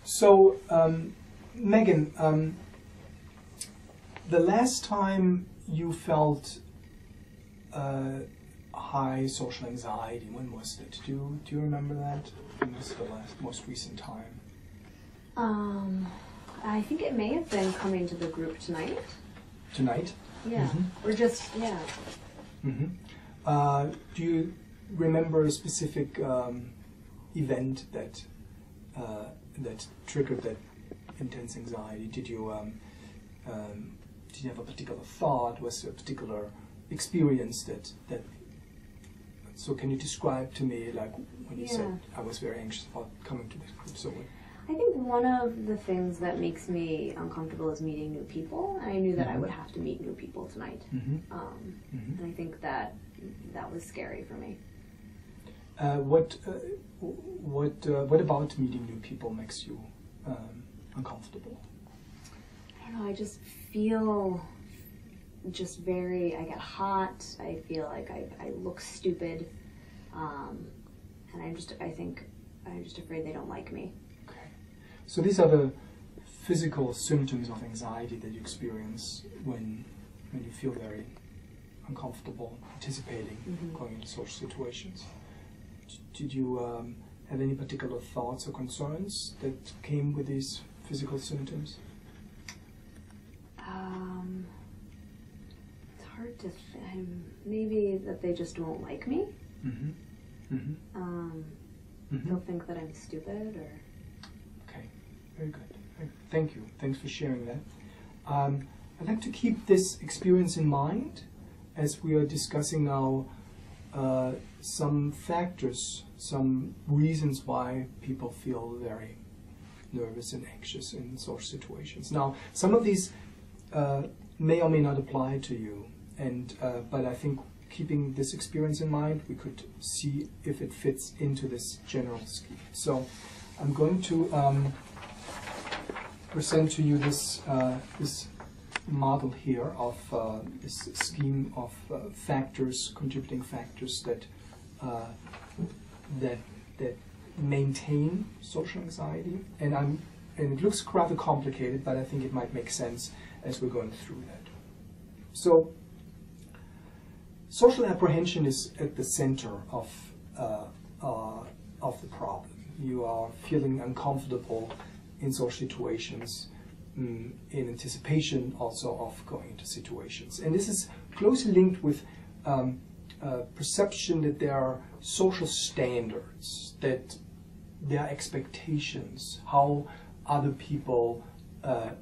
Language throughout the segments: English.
So, Megan, the last time you felt high social anxiety, when was it? Do you remember that? When was the most recent time? I think it may have been coming to the group tonight. Tonight? Yeah. Mm-hmm. Or just, yeah. Mm-hmm. Do you remember a specific event that triggered that intense anxiety? Did you have a particular thought? Was there a particular experience that? So can you describe to me, like when you said I was very anxious about coming to this group? So I think one of the things that makes me uncomfortable is meeting new people. And I knew that I would have to meet new people tonight. And I think that was scary for me. What about meeting new people makes you uncomfortable? I don't know, I just feel I get hot, I feel like I look stupid, and I'm just afraid they don't like me. Okay. So these are the physical symptoms of anxiety that you experience when you feel very uncomfortable anticipating going into social situations. Did you have any particular thoughts or concerns that came with these physical symptoms? It's hard to maybe that they just won't like me. They'll think that I'm stupid, or... Okay, very good. Thank you. Thanks for sharing that. I'd like to keep this experience in mind as we are discussing now some factors, some reasons why people feel very nervous and anxious in social situations. Now, some of these may or may not apply to you, but I think keeping this experience in mind, we could see if it fits into this general scheme. So I'm going to present to you this model here of this scheme of factors, contributing factors that maintain social anxiety, and it looks rather complicated, but I think it might make sense as we're going through that. So, social apprehension is at the center of the problem. You are feeling uncomfortable in social situations, in anticipation also of going into situations. And this is closely linked with perception that there are social standards, that there are expectations, how other people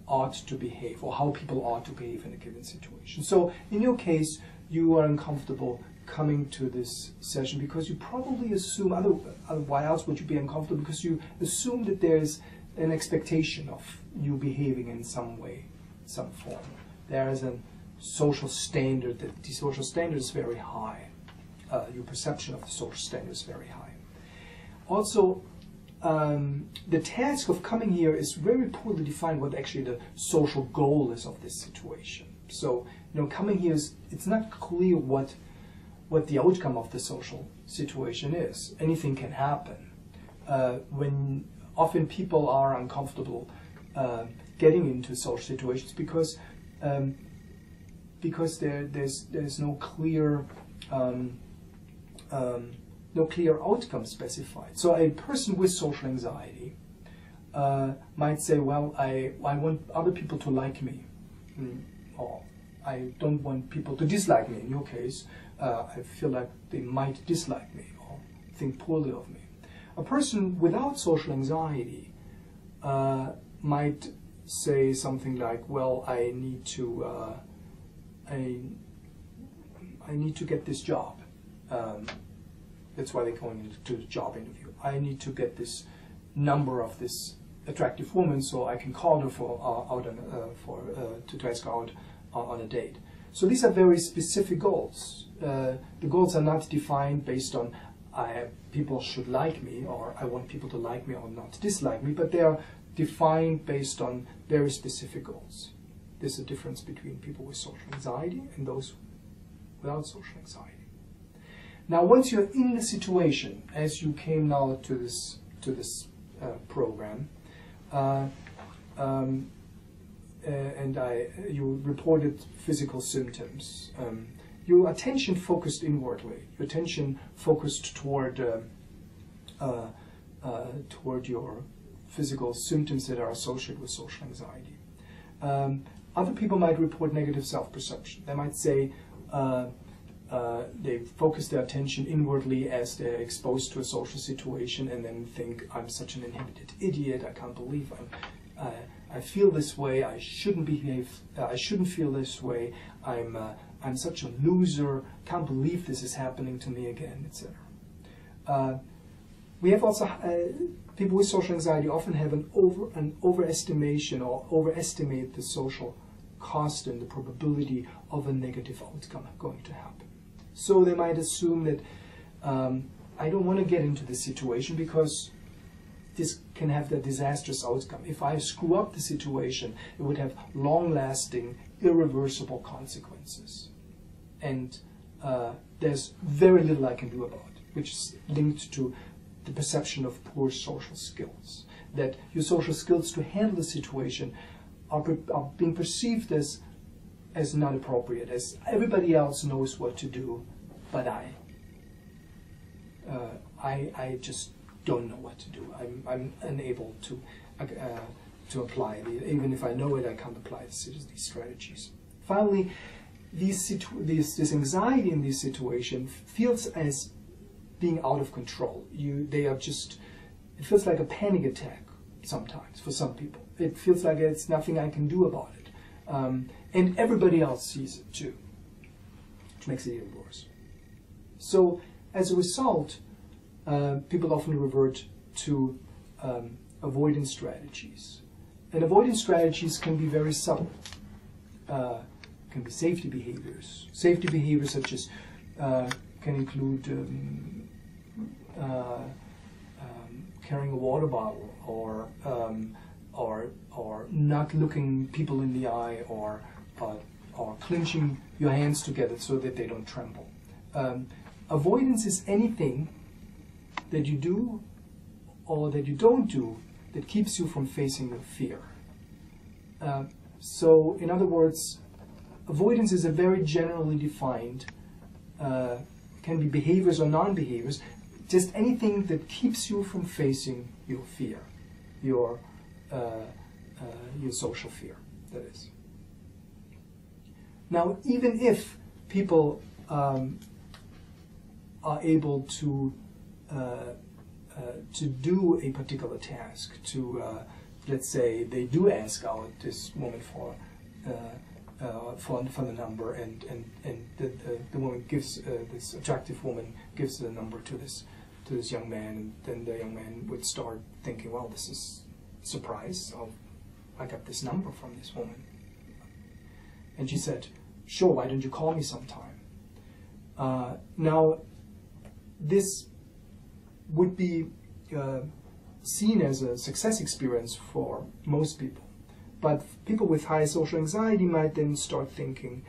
ought to behave, or how people ought to behave in a given situation. So in your case, you are uncomfortable coming to this session because you probably assume, why else would you be uncomfortable? Because you assume that there's an expectation of you behaving in some way, some form. There is a social standard, that the social standard is very high. Your perception of the social standard is very high. Also, the task of coming here is very poorly defined what actually the social goal is of this situation. So, coming here it's not clear what the outcome of the social situation is. Anything can happen. When often people are uncomfortable getting into social situations because there's no clear outcome specified. So a person with social anxiety might say, well, I want other people to like me, or I don't want people to dislike me. In your case, I feel like they might dislike me or think poorly of me. A person without social anxiety might say something like, well, I need to get this job. That's why they're going into the job interview. I need to get this number of this attractive woman so I can call her to ask her out on a date. So these are very specific goals. The goals are not defined based on people should like me, or I want people to like me or not dislike me, but they are defined based on very specific goals. There's a difference between people with social anxiety and those without social anxiety. Now, once you're in the situation, as you came now to this program, and you reported physical symptoms. Your attention focused inwardly. Your attention focused toward your physical symptoms that are associated with social anxiety. Other people might report negative self-perception. They might say they focus their attention inwardly as they're exposed to a social situation, and then think, I'm such an inhibited idiot, I can't believe I feel this way, I shouldn't behave, I shouldn't feel this way, I'm such a loser, can't believe this is happening to me again, etc. We have also, people with social anxiety often have an overestimation or overestimate the social cost and the probability of a negative outcome going to happen. So they might assume that I don't want to get into this situation because this can have the disastrous outcome. If I screw up the situation, it would have long-lasting, irreversible consequences. And there's very little I can do about it, which is linked to the perception of poor social skills. That your social skills to handle the situation are being perceived as not appropriate, as everybody else knows what to do, but I just don't know what to do. I'm unable to apply. Even if I know it, I can't apply these strategies. Finally, this anxiety in this situation feels as being out of control. It feels like a panic attack sometimes for some people. It feels like it's nothing I can do about it. And everybody else sees it too, which makes it even worse. So as a result, people often revert to avoidance strategies. And avoidance strategies can be very subtle. Can be safety behaviors. Safety behaviors such as can include carrying a water bottle, or not looking people in the eye, or clenching your hands together so that they don't tremble. Avoidance is anything that you do or that you don't do that keeps you from facing the fear. So, in other words, avoidance is a very generally defined, can be behaviors or non-behaviors, just anything that keeps you from facing your fear, your social fear, that is. Now, even if people are able to do a particular task, let's say they do ask out this woman for the number, and the woman gives, this attractive woman gives the number to this young man, and then the young man would start thinking, well, this is a surprise. I got this number from this woman. And she said, sure, why don't you call me sometime? Now, this would be seen as a success experience for most people. But people with high social anxiety might then start thinking,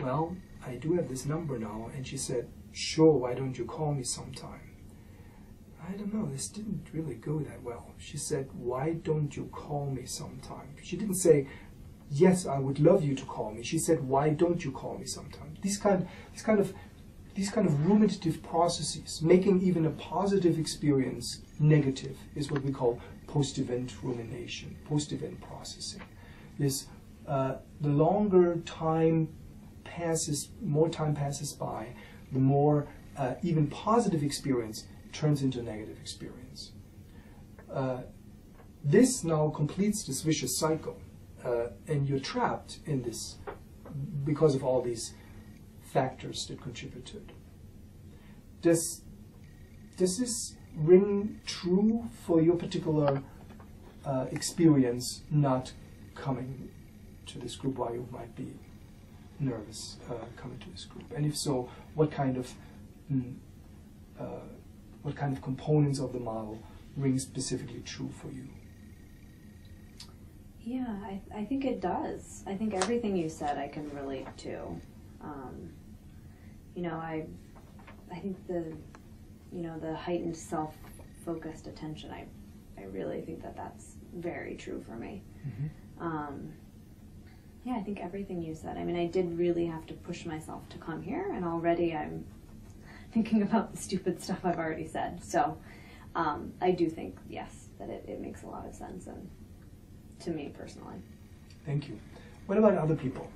well, I do have this number now. And she said, sure, why don't you call me sometime? I don't know, this didn't really go that well. She said, why don't you call me sometime? She didn't say, yes, I would love you to call me. She said, why don't you call me sometime? These kind of ruminative processes, making even a positive experience negative, is what we call post-event rumination, post-event processing. The longer time passes, more time passes by, the more even positive experience turns into a negative experience. This now completes this vicious cycle, and you're trapped in this because of all these factors that contribute to it. Does this ring true for your particular experience not coming to this group, why you might be nervous coming to this group? And if so, what kind of components of the model ring specifically true for you? Yeah, I think it does. I think everything you said I can relate to. I think the heightened self-focused attention, I really think that's very true for me. Mm-hmm. Yeah, I think everything you said. I mean, I did really have to push myself to come here, and already I'm thinking about the stupid stuff I've already said. So I do think, yes, that it makes a lot of sense, and to me personally. Thank you. What about other people?